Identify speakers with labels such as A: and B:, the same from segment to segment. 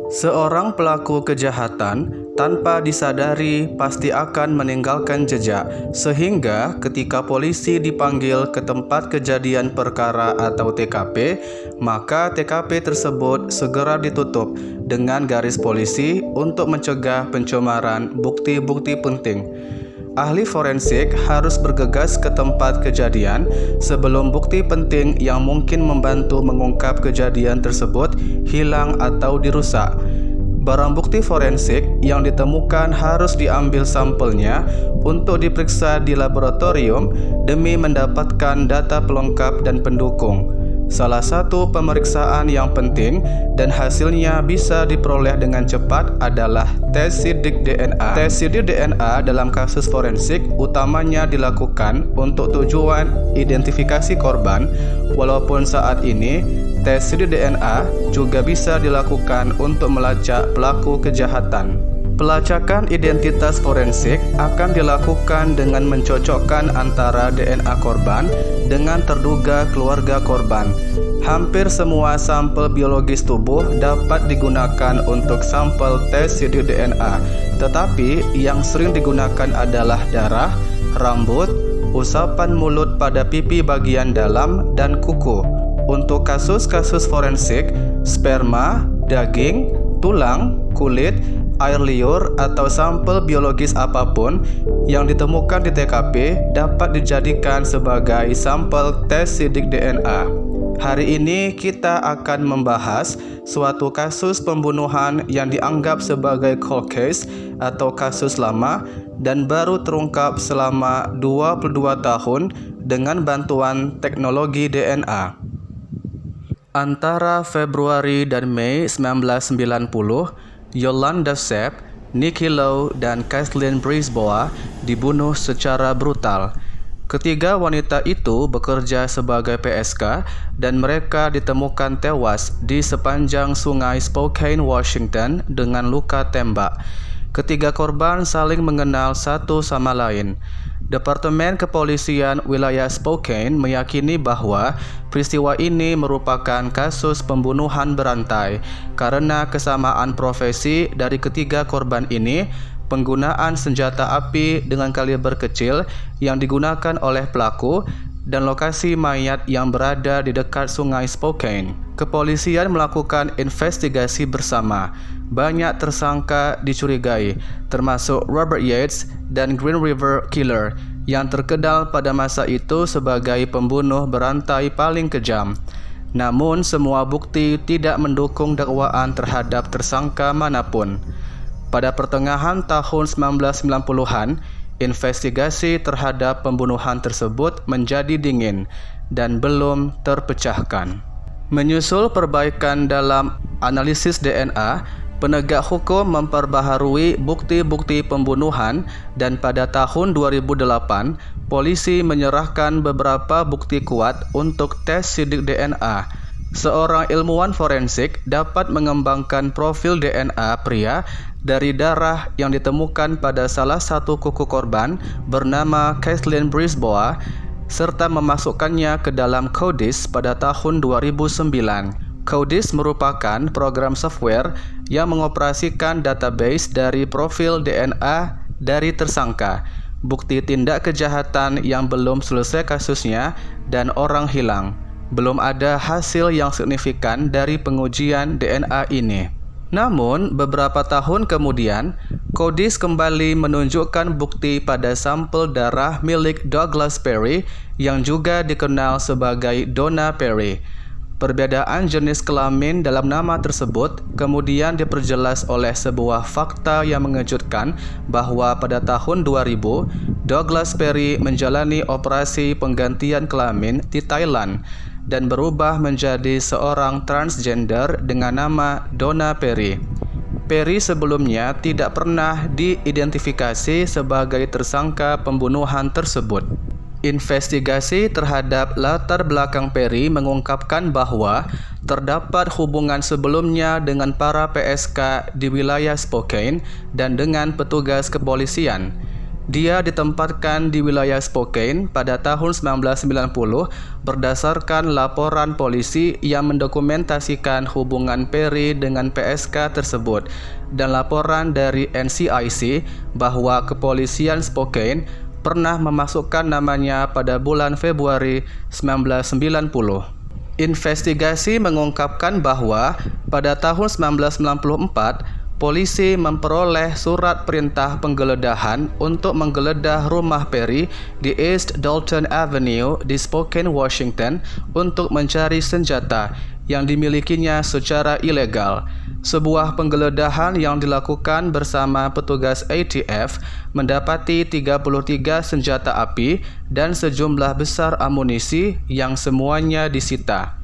A: Seorang pelaku kejahatan tanpa disadari pasti akan meninggalkan jejak, sehingga ketika polisi dipanggil ke tempat kejadian perkara atau TKP, maka TKP tersebut segera ditutup dengan garis polisi untuk mencegah pencemaran bukti-bukti penting. Ahli forensik harus bergegas ke tempat kejadian sebelum bukti penting yang mungkin membantu mengungkap kejadian tersebut hilang atau dirusak. Barang bukti forensik yang ditemukan harus diambil sampelnya untuk diperiksa di laboratorium demi mendapatkan data pelengkap dan pendukung. Salah satu pemeriksaan yang penting dan hasilnya bisa diperoleh dengan cepat adalah tes sidik DNA. Tes sidik DNA dalam kasus forensik utamanya dilakukan untuk tujuan identifikasi korban, walaupun saat ini tes sidik DNA juga bisa dilakukan untuk melacak pelaku kejahatan. Pelacakan identitas forensik akan dilakukan dengan mencocokkan antara DNA korban dengan terduga keluarga korban. Hampir semua sampel biologis tubuh dapat digunakan untuk sampel tes sidik DNA, tetapi yang sering digunakan adalah darah, rambut, usapan mulut pada pipi bagian dalam, dan kuku. Untuk kasus-kasus forensik, sperma, daging, tulang, kulit, air liur, atau sampel biologis apapun yang ditemukan di TKP dapat dijadikan sebagai sampel tes sidik DNA. Hari ini kita akan membahas suatu kasus pembunuhan yang dianggap sebagai cold case atau kasus lama dan baru terungkap selama 22 tahun dengan bantuan teknologi DNA. Antara Februari dan Mei 1990, Yolanda Sepp, Nicky Lowe, dan Kathleen Brisbois dibunuh secara brutal. Ketiga wanita itu bekerja sebagai PSK dan mereka ditemukan tewas di sepanjang sungai Spokane, Washington dengan luka tembak. Ketiga korban saling mengenal satu sama lain. Departemen Kepolisian Wilayah Spokane meyakini bahwa peristiwa ini merupakan kasus pembunuhan berantai karena kesamaan profesi dari ketiga korban ini, penggunaan senjata api dengan kaliber kecil yang digunakan oleh pelaku, dan lokasi mayat yang berada di dekat sungai Spokane. Kepolisian melakukan investigasi bersama. Banyak tersangka dicurigai, termasuk Robert Yates dan Green River Killer, yang terkenal pada masa itu sebagai pembunuh berantai paling kejam. Namun, semua bukti tidak mendukung dakwaan terhadap tersangka manapun. Pada pertengahan tahun 1990-an, investigasi terhadap pembunuhan tersebut menjadi dingin dan belum terpecahkan. Menyusul perbaikan dalam analisis DNA, penegak hukum memperbaharui bukti-bukti pembunuhan dan pada tahun 2008, polisi menyerahkan beberapa bukti kuat untuk tes sidik DNA. Seorang ilmuwan forensik dapat mengembangkan profil DNA pria dari darah yang ditemukan pada salah satu kuku korban bernama Kathleen Brisbois serta memasukkannya ke dalam CODIS pada tahun 2009. CODIS merupakan program software yang mengoperasikan database dari profil DNA dari tersangka, bukti tindak kejahatan yang belum selesai kasusnya, dan orang hilang. Belum ada hasil yang signifikan dari pengujian DNA ini. Namun, beberapa tahun kemudian, CODIS kembali menunjukkan bukti pada sampel darah milik Douglas Perry yang juga dikenal sebagai Donna Perry. Perbedaan jenis kelamin dalam nama tersebut kemudian diperjelas oleh sebuah fakta yang mengejutkan bahwa pada tahun 2000, Douglas Perry menjalani operasi penggantian kelamin di Thailand dan berubah menjadi seorang transgender dengan nama Donna Perry. Perry sebelumnya tidak pernah diidentifikasi sebagai tersangka pembunuhan tersebut. Investigasi terhadap latar belakang Perry mengungkapkan bahwa terdapat hubungan sebelumnya dengan para PSK di wilayah Spokane dan dengan petugas kepolisian. Dia ditempatkan di wilayah Spokane pada tahun 1990 berdasarkan laporan polisi yang mendokumentasikan hubungan Perry dengan PSK tersebut dan laporan dari NCIC bahwa kepolisian Spokane pernah memasukkan namanya pada bulan Februari 1990. Investigasi mengungkapkan bahwa pada tahun 1994 polisi memperoleh surat perintah penggeledahan untuk menggeledah rumah Perry di East Dalton Avenue di Spokane, Washington untuk mencari senjata yang dimilikinya secara ilegal. Sebuah penggeledahan yang dilakukan bersama petugas ATF mendapati 33 senjata api dan sejumlah besar amunisi yang semuanya disita.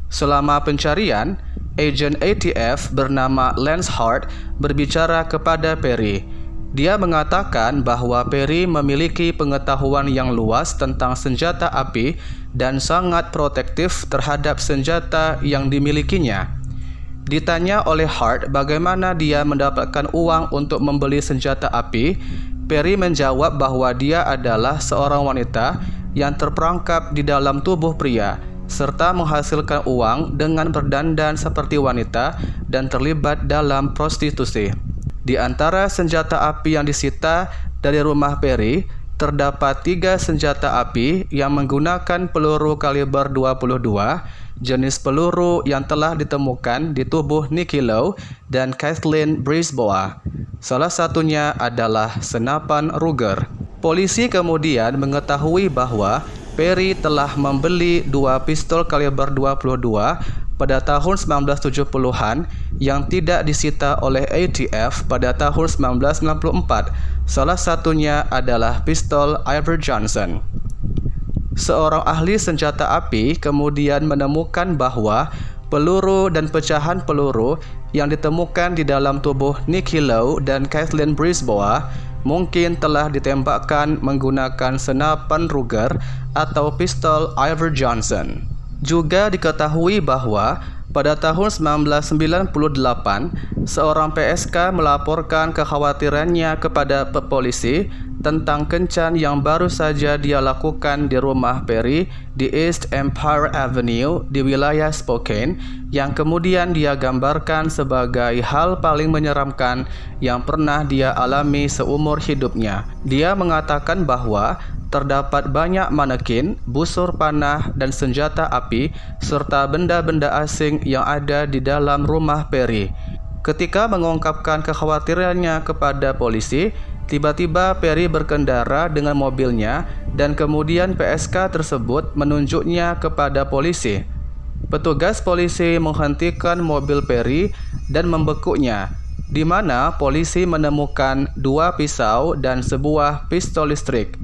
A: Selama pencarian, agen ATF bernama Lance Hart berbicara kepada Perry. Dia mengatakan bahwa Perry memiliki pengetahuan yang luas tentang senjata api dan sangat protektif terhadap senjata yang dimilikinya. Ditanya oleh Hart bagaimana dia mendapatkan uang untuk membeli senjata api, Perry menjawab bahwa dia adalah seorang wanita yang terperangkap di dalam tubuh pria serta menghasilkan uang dengan berdandan seperti wanita dan terlibat dalam prostitusi. Di antara senjata api yang disita dari rumah Perry, terdapat 3 senjata api yang menggunakan peluru kaliber 22, jenis peluru yang telah ditemukan di tubuh Nicky Lowe dan Kathleen Brisbois. Salah satunya adalah senapan Ruger. Polisi kemudian mengetahui bahwa Perry telah membeli 2 pistol kaliber 22 pada tahun 1970-an yang tidak disita oleh ATF pada tahun 1994. Salah satunya adalah pistol Iver Johnson. Seorang ahli senjata api kemudian menemukan bahwa peluru dan pecahan peluru yang ditemukan di dalam tubuh Nicky Lowe dan Kathleen Brisbois mungkin telah ditembakkan menggunakan senapan Ruger atau pistol Iver Johnson. Juga diketahui bahwa pada tahun 1998, seorang PSK melaporkan kekhawatirannya kepada polisi tentang kencan yang baru saja dia lakukan di rumah Perry di East Empire Avenue di wilayah Spokane, yang kemudian dia gambarkan sebagai hal paling menyeramkan yang pernah dia alami seumur hidupnya. Dia mengatakan bahwa terdapat banyak manekin, busur panah, dan senjata api, serta benda-benda asing yang ada di dalam rumah Perry. Ketika mengungkapkan kekhawatirannya kepada polisi, tiba-tiba Perry berkendara dengan mobilnya dan kemudian PSK tersebut menunjuknya kepada polisi. Petugas polisi menghentikan mobil Perry dan membekuknya, di mana polisi menemukan 2 pisau dan sebuah pistol listrik.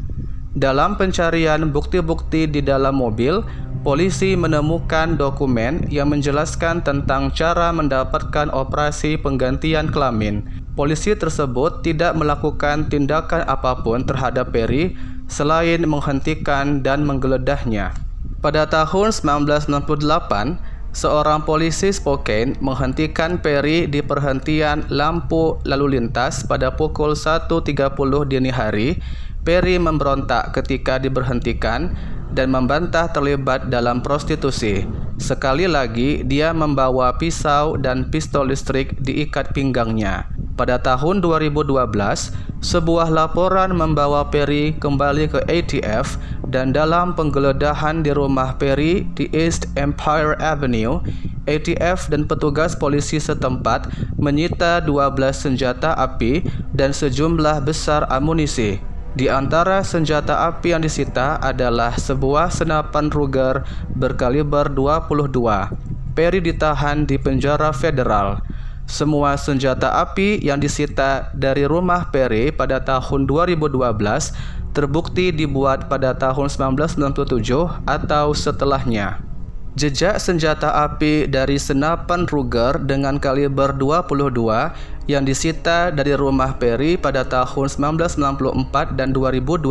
A: Dalam pencarian bukti-bukti di dalam mobil, polisi menemukan dokumen yang menjelaskan tentang cara mendapatkan operasi penggantian kelamin. Polisi tersebut tidak melakukan tindakan apapun terhadap Perry selain menghentikan dan menggeledahnya. Pada tahun 1998, seorang polisi Spokane menghentikan Perry di perhentian lampu lalu lintas pada pukul 1.30 dini hari. Perry memberontak ketika diberhentikan dan membantah terlibat dalam prostitusi. Sekali lagi, dia membawa pisau dan pistol listrik diikat pinggangnya. Pada tahun 2012, sebuah laporan membawa Perry kembali ke ATF dan dalam penggeledahan di rumah Perry di East Empire Avenue, ATF dan petugas polisi setempat menyita 12 senjata api dan sejumlah besar amunisi. Di antara senjata api yang disita adalah sebuah senapan Ruger berkaliber 22. Perry ditahan di penjara federal. Semua senjata api yang disita dari rumah Perry pada tahun 2012 terbukti dibuat pada tahun 1997 atau setelahnya. Jejak senjata api dari senapan Ruger dengan kaliber 22 yang disita dari rumah Perry pada tahun 1994 dan 2012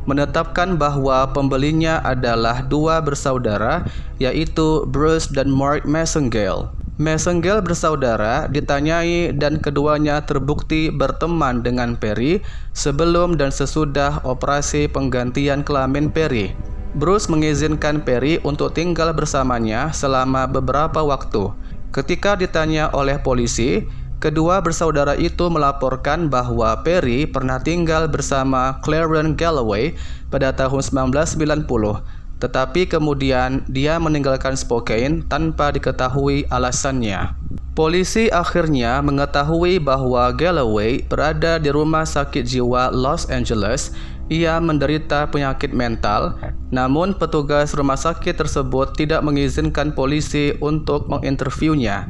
A: menetapkan bahwa pembelinya adalah 2 bersaudara, yaitu Bruce dan Mark Massengale. Mesengel bersaudara ditanyai dan keduanya terbukti berteman dengan Perry sebelum dan sesudah operasi penggantian kelamin Perry. Bruce mengizinkan Perry untuk tinggal bersamanya selama beberapa waktu. Ketika ditanya oleh polisi, kedua bersaudara itu melaporkan bahwa Perry pernah tinggal bersama Clarence Galloway pada tahun 1990. Tetapi kemudian dia meninggalkan Spokane tanpa diketahui alasannya. Polisi akhirnya mengetahui bahwa Galloway berada di rumah sakit jiwa Los Angeles. Ia menderita penyakit mental, namun petugas rumah sakit tersebut tidak mengizinkan polisi untuk menginterviunya.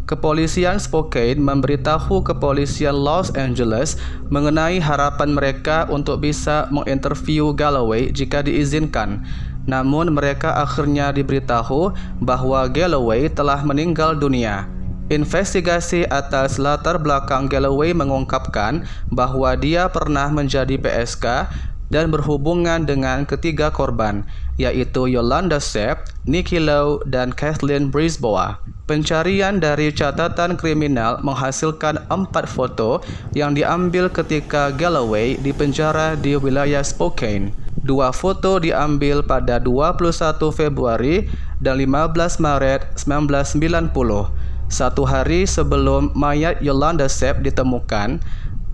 A: Kepolisian Spokane memberitahu kepolisian Los Angeles mengenai harapan mereka untuk bisa menginterview Galloway jika diizinkan. Namun mereka akhirnya diberitahu bahwa Galloway telah meninggal dunia. Investigasi atas latar belakang Galloway mengungkapkan bahwa dia pernah menjadi PSK dan berhubungan dengan ketiga korban, yaitu Yolanda Sepp, Nikki Lowe, dan Kathleen Brisbois. Pencarian dari catatan kriminal menghasilkan 4 foto yang diambil ketika Galloway dipenjara di wilayah Spokane. 2 foto diambil pada 21 Februari dan 15 Maret 1990, satu hari sebelum mayat Yolanda Sepp ditemukan,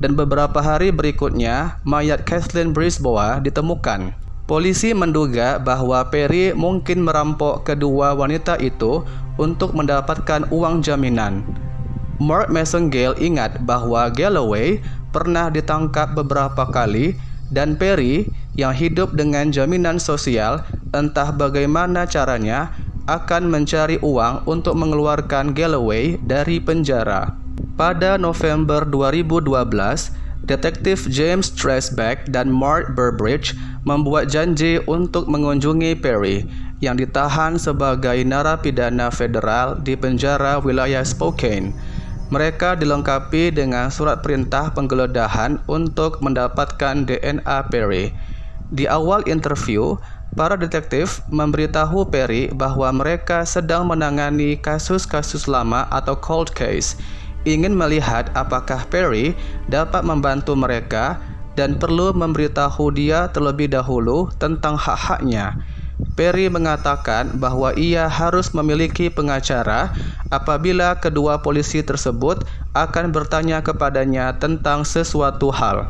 A: dan beberapa hari berikutnya mayat Kathleen Brisbois ditemukan. Polisi menduga bahwa Perry mungkin merampok kedua wanita itu untuk mendapatkan uang jaminan. Mark Mesengel ingat bahwa Galloway pernah ditangkap beberapa kali dan Perry yang hidup dengan jaminan sosial entah bagaimana caranya akan mencari uang untuk mengeluarkan Galloway dari penjara. Pada November 2012, Detektif James Tresbeck dan Mark Burbridge membuat janji untuk mengunjungi Perry yang ditahan sebagai narapidana federal di penjara wilayah Spokane. Mereka dilengkapi dengan surat perintah penggeledahan untuk mendapatkan DNA Perry. Di awal interview, para detektif memberitahu Perry bahwa mereka sedang menangani kasus-kasus lama atau cold case, ingin melihat apakah Perry dapat membantu mereka dan perlu memberitahu dia terlebih dahulu tentang hak-haknya. Perry mengatakan bahwa ia harus memiliki pengacara apabila kedua polisi tersebut akan bertanya kepadanya tentang sesuatu hal,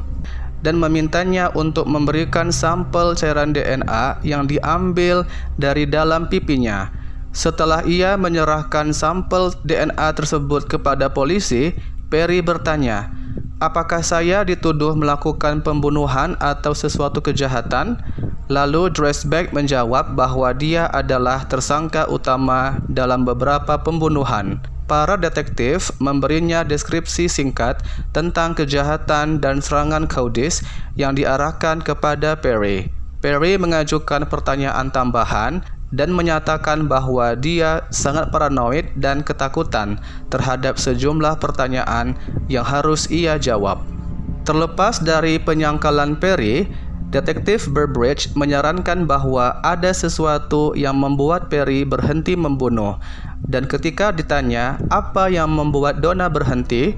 A: dan memintanya untuk memberikan sampel cairan DNA yang diambil dari dalam pipinya. Setelah ia menyerahkan sampel DNA tersebut kepada polisi, Perry bertanya, "Apakah saya dituduh melakukan pembunuhan atau sesuatu kejahatan?" Lalu Tresbeck menjawab bahwa dia adalah tersangka utama dalam beberapa pembunuhan. Para detektif memberinya deskripsi singkat tentang kejahatan dan serangan Coudis yang diarahkan kepada Perry. Perry mengajukan pertanyaan tambahan dan menyatakan bahwa dia sangat paranoid dan ketakutan terhadap sejumlah pertanyaan yang harus ia jawab. Terlepas dari penyangkalan Perry, Detektif Burbridge menyarankan bahwa ada sesuatu yang membuat Perry berhenti membunuh, dan ketika ditanya apa yang membuat Donna berhenti,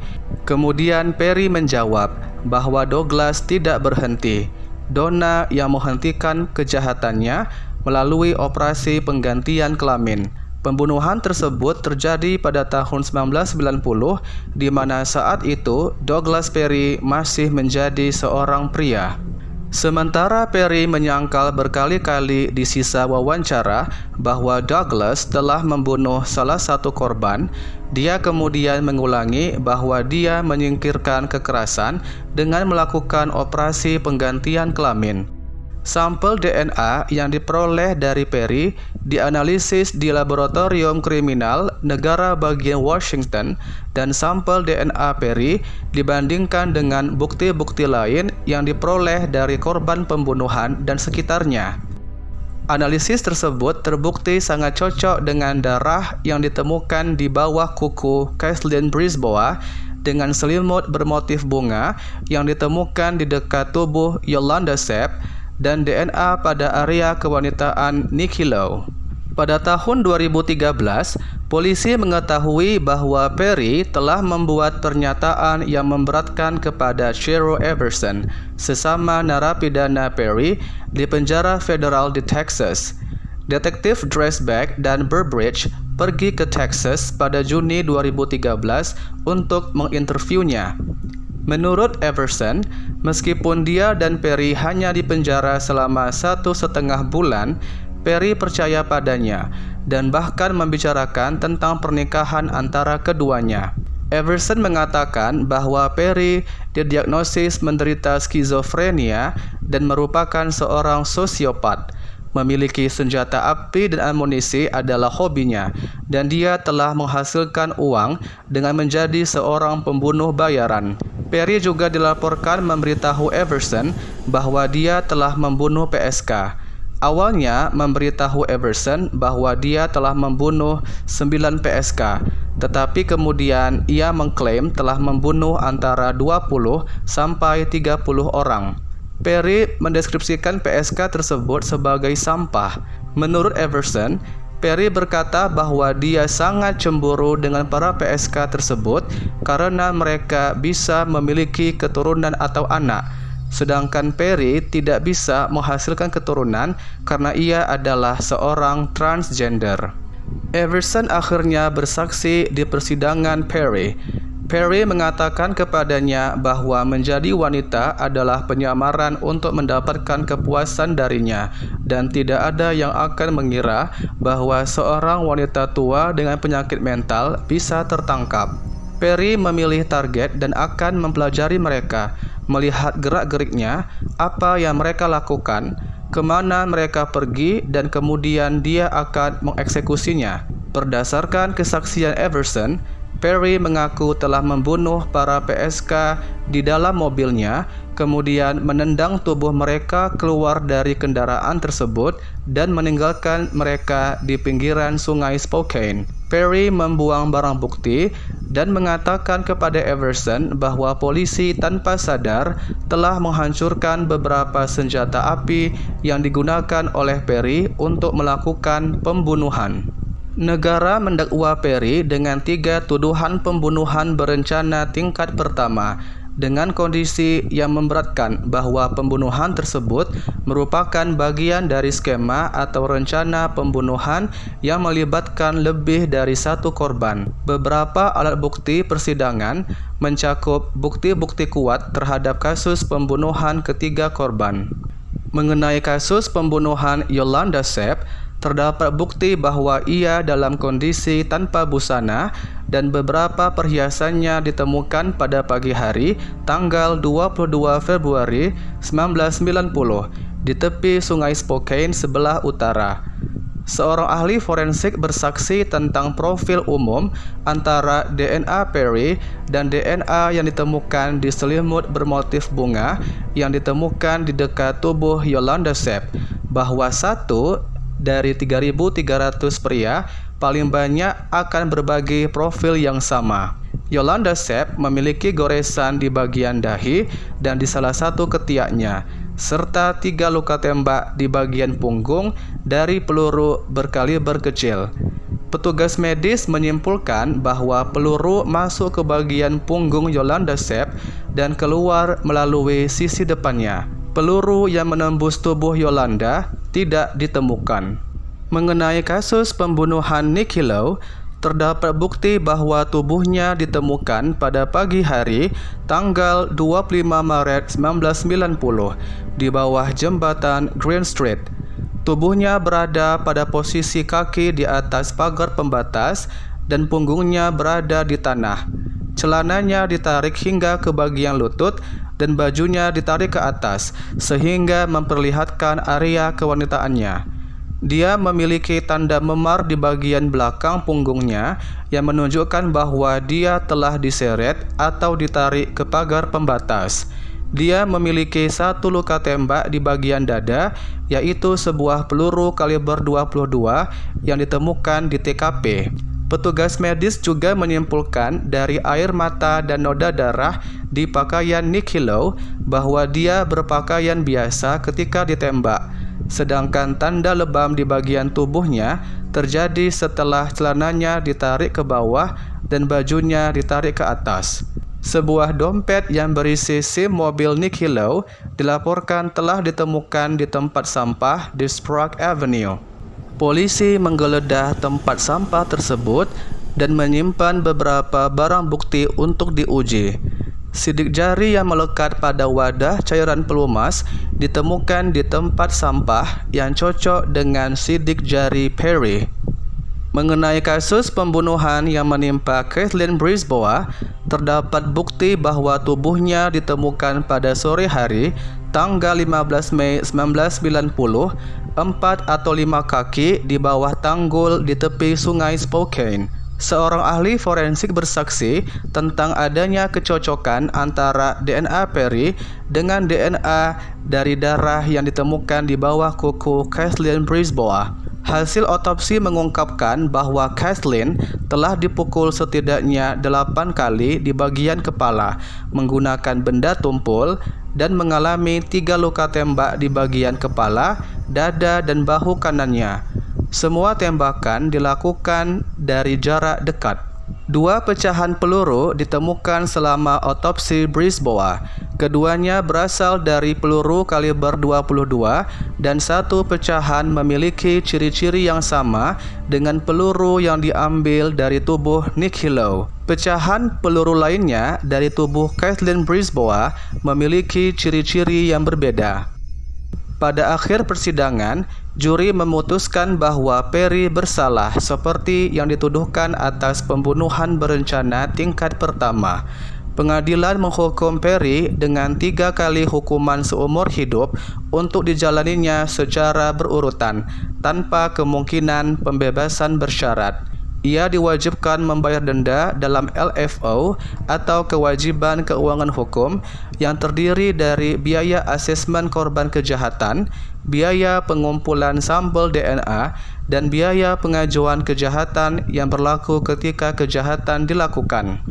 A: kemudian Perry menjawab bahwa Douglas tidak berhenti. Donna yang menghentikan kejahatannya melalui operasi penggantian kelamin. Pembunuhan tersebut terjadi pada tahun 1990, di mana saat itu Douglas Perry masih menjadi seorang pria. Sementara Perry menyangkal berkali-kali di sisa wawancara bahwa Douglas telah membunuh salah satu korban, dia kemudian mengulangi bahwa dia menyingkirkan kekerasan dengan melakukan operasi penggantian kelamin. Sampel DNA yang diperoleh dari Perry dianalisis di Laboratorium Kriminal Negara bagian Washington, dan sampel DNA Perry dibandingkan dengan bukti-bukti lain yang diperoleh dari korban pembunuhan dan sekitarnya. Analisis tersebut terbukti sangat cocok dengan darah yang ditemukan di bawah kuku Kathleen Brisbois dengan selimut bermotif bunga yang ditemukan di dekat tubuh Yolanda Sepp, dan DNA pada area kewanitaan Nikki Lowe. Pada tahun 2013, polisi mengetahui bahwa Perry telah membuat pernyataan yang memberatkan kepada Shero Everson, sesama narapidana Perry di penjara federal di Texas. Detektif Dresbach dan Burbridge pergi ke Texas pada Juni 2013 untuk menginterviunya. Menurut Everson, meskipun dia dan Perry hanya dipenjara selama 1,5 bulan, Perry percaya padanya dan bahkan membicarakan tentang pernikahan antara keduanya. Everson mengatakan bahwa Perry didiagnosis menderita skizofrenia dan merupakan seorang sosiopat. Memiliki senjata api dan amunisi adalah hobinya, dan dia telah menghasilkan uang dengan menjadi seorang pembunuh bayaran. Perry juga dilaporkan memberitahu Everson bahwa dia telah membunuh PSK. Awalnya memberitahu Everson bahwa dia telah membunuh 9 PSK, tetapi kemudian ia mengklaim telah membunuh antara 20 sampai 30 orang. Perry mendeskripsikan PSK tersebut sebagai sampah. Menurut Everson, Perry berkata bahwa dia sangat cemburu dengan para PSK tersebut karena mereka bisa memiliki keturunan atau anak, sedangkan Perry tidak bisa menghasilkan keturunan karena ia adalah seorang transgender. Everson akhirnya bersaksi di persidangan Perry. Perry mengatakan kepadanya bahwa menjadi wanita adalah penyamaran untuk mendapatkan kepuasan darinya, dan tidak ada yang akan mengira bahwa seorang wanita tua dengan penyakit mental bisa tertangkap. Perry memilih target dan akan mempelajari mereka, melihat gerak-geriknya, apa yang mereka lakukan, kemana mereka pergi, dan kemudian dia akan mengeksekusinya. Berdasarkan kesaksian Everson, Perry mengaku telah membunuh para PSK di dalam mobilnya, kemudian menendang tubuh mereka keluar dari kendaraan tersebut dan meninggalkan mereka di pinggiran sungai Spokane. Perry membuang barang bukti dan mengatakan kepada Everson bahwa polisi tanpa sadar telah menghancurkan beberapa senjata api yang digunakan oleh Perry untuk melakukan pembunuhan. Negara mendakwa Perry dengan 3 tuduhan pembunuhan berencana tingkat pertama dengan kondisi yang memberatkan bahwa pembunuhan tersebut merupakan bagian dari skema atau rencana pembunuhan yang melibatkan lebih dari 1 korban. Beberapa alat bukti persidangan mencakup bukti-bukti kuat terhadap kasus pembunuhan ketiga korban. Mengenai kasus pembunuhan Yolanda Sepp, terdapat bukti bahwa ia dalam kondisi tanpa busana dan beberapa perhiasannya ditemukan pada pagi hari tanggal 22 Februari 1990 di tepi sungai Spokane sebelah utara. Seorang ahli forensik bersaksi tentang profil umum antara DNA Perry dan DNA yang ditemukan di selimut bermotif bunga yang ditemukan di dekat tubuh Yolanda Sepp, bahwa satu dari 3.300 pria paling banyak akan berbagi profil yang sama. Yolanda Sepp memiliki goresan di bagian dahi dan di salah satu ketiaknya, serta 3 luka tembak di bagian punggung dari peluru berkaliber kecil. Petugas medis menyimpulkan bahwa peluru masuk ke bagian punggung Yolanda Sepp dan keluar melalui sisi depannya. Peluru yang menembus tubuh Yolanda tidak ditemukan. Mengenai kasus pembunuhan Nikki Lowe, terdapat bukti bahwa tubuhnya ditemukan pada pagi hari tanggal 25 Maret 1990 di bawah jembatan Green Street. Tubuhnya berada pada posisi kaki di atas pagar pembatas dan punggungnya berada di tanah. Celananya ditarik hingga ke bagian lutut dan bajunya ditarik ke atas sehingga memperlihatkan area kewanitaannya. Dia memiliki tanda memar di bagian belakang punggungnya yang menunjukkan bahwa dia telah diseret atau ditarik ke pagar pembatas. Dia memiliki 1 luka tembak di bagian dada, yaitu sebuah peluru kaliber 22 yang ditemukan di TKP. Petugas medis juga menyimpulkan dari air mata dan noda darah di pakaian Nikki Lowe bahwa dia berpakaian biasa ketika ditembak. sedangkan tanda lebam di bagian tubuhnya terjadi setelah celananya ditarik ke bawah dan bajunya ditarik ke atas. Sebuah dompet yang berisi SIM mobil Nicky Lowe dilaporkan telah ditemukan di tempat sampah di Sprague Avenue. Polisi menggeledah tempat sampah tersebut dan menyimpan beberapa barang bukti untuk diuji. Sidik jari yang melekat pada wadah cairan pelumas ditemukan di tempat sampah yang cocok dengan sidik jari Perry. Mengenai kasus pembunuhan yang menimpa Kathleen Brisbois, terdapat bukti bahwa tubuhnya ditemukan pada sore hari, tanggal 15 Mei 1990, 4 atau 5 kaki di bawah tanggul di tepi sungai Spokane. Seorang ahli forensik bersaksi tentang adanya kecocokan antara DNA Perry dengan DNA dari darah yang ditemukan di bawah kuku Kathleen Brisbois. Hasil otopsi mengungkapkan bahwa Kathleen telah dipukul setidaknya 8 kali di bagian kepala menggunakan benda tumpul dan mengalami 3 luka tembak di bagian kepala, dada, dan bahu kanannya. Semua tembakan dilakukan dari jarak dekat. 2 pecahan peluru ditemukan selama otopsi Brisbois. Keduanya berasal dari peluru kaliber 22 dan 1 pecahan memiliki ciri-ciri yang sama dengan peluru yang diambil dari tubuh Nicky Lowe. Pecahan peluru lainnya dari tubuh Kathleen Brisbois memiliki ciri-ciri yang berbeda. Pada akhir persidangan, juri memutuskan bahwa Perry bersalah seperti yang dituduhkan atas pembunuhan berencana tingkat pertama. Pengadilan menghukum Perry dengan 3 kali hukuman seumur hidup untuk dijalaninya secara berurutan, tanpa kemungkinan pembebasan bersyarat. Ia diwajibkan membayar denda dalam LFO atau kewajiban keuangan hukum yang terdiri dari biaya asesmen korban kejahatan, biaya pengumpulan sampel DNA, dan biaya pengajuan kejahatan yang berlaku ketika kejahatan dilakukan.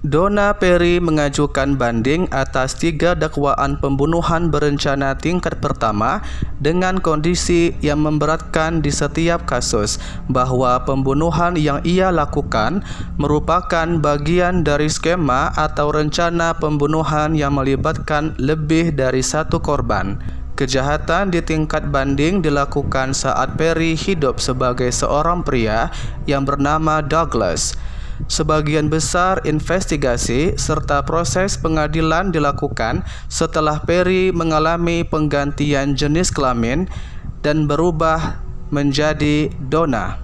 A: Donna Perry mengajukan banding atas 3 dakwaan pembunuhan berencana tingkat pertama dengan kondisi yang memberatkan di setiap kasus bahwa pembunuhan yang ia lakukan merupakan bagian dari skema atau rencana pembunuhan yang melibatkan lebih dari 1 korban. Kejahatan di tingkat banding dilakukan saat Perry hidup sebagai seorang pria yang bernama Douglas. Sebagian besar investigasi serta proses pengadilan dilakukan setelah Perry mengalami penggantian jenis kelamin dan berubah menjadi Donna.